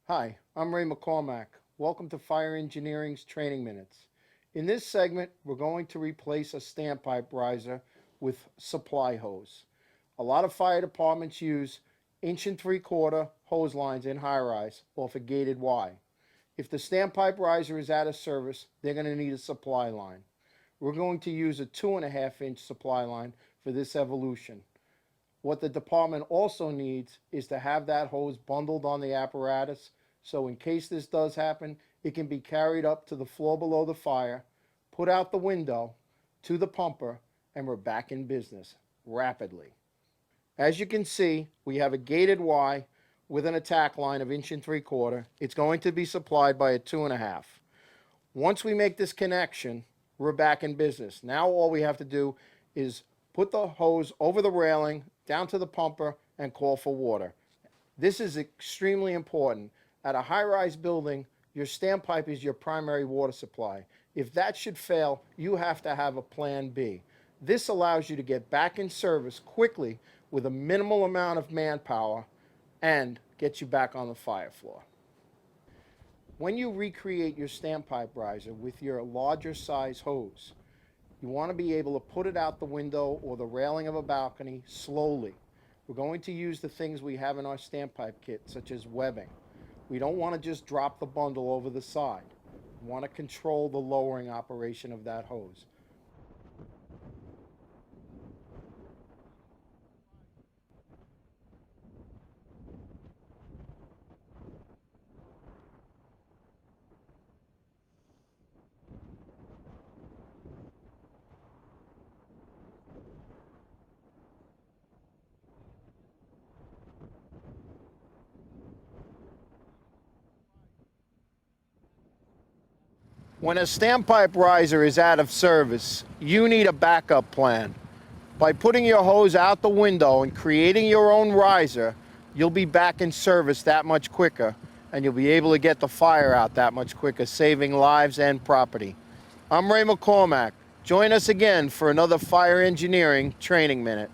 Hi, I'm McCormack. Welcome to Fire Engineering's Training Minutes. In this segment, we're going to replace a standpipe riser with supply hose. A lot of fire departments use 1.75" hose lines in high-rise off a gated Y. If the standpipe riser is out of service, they're going to need a supply line. We're going to use a 2.5" supply line for this evolution. What the department also needs is to have that hose bundled on the apparatus, so in case this does happen, it can be carried up to the floor below the fire, put out the window to the pumper, and we're back in business rapidly. As you can see, we have a gated Y with an attack line of 1.75". It's going to be supplied by a 2.5". Once we make this connection, we're back in business. Now all we have to do is put the hose over the railing, down to the pumper, and call for water. This is extremely important. At a high-rise building, your standpipe is your primary water supply. If that should fail, you have to have a plan B. This allows you to get back in service quickly with a minimal amount of manpower and get you back on the fire floor. When you recreate your standpipe riser with your larger size hose, you want to be able to put it out the window or the railing of a balcony slowly. We're going to use the things we have in our standpipe kit, such as webbing. We don't want to just drop the bundle over the side. We want to control the lowering operation of that hose. When a standpipe riser is out of service, you need a backup plan. By putting your hose out the window and creating your own riser, you'll be back in service that much quicker, and you'll be able to get the fire out that much quicker, saving lives and property. I'm McCormack. Join us again for another Fire Engineering Training Minute.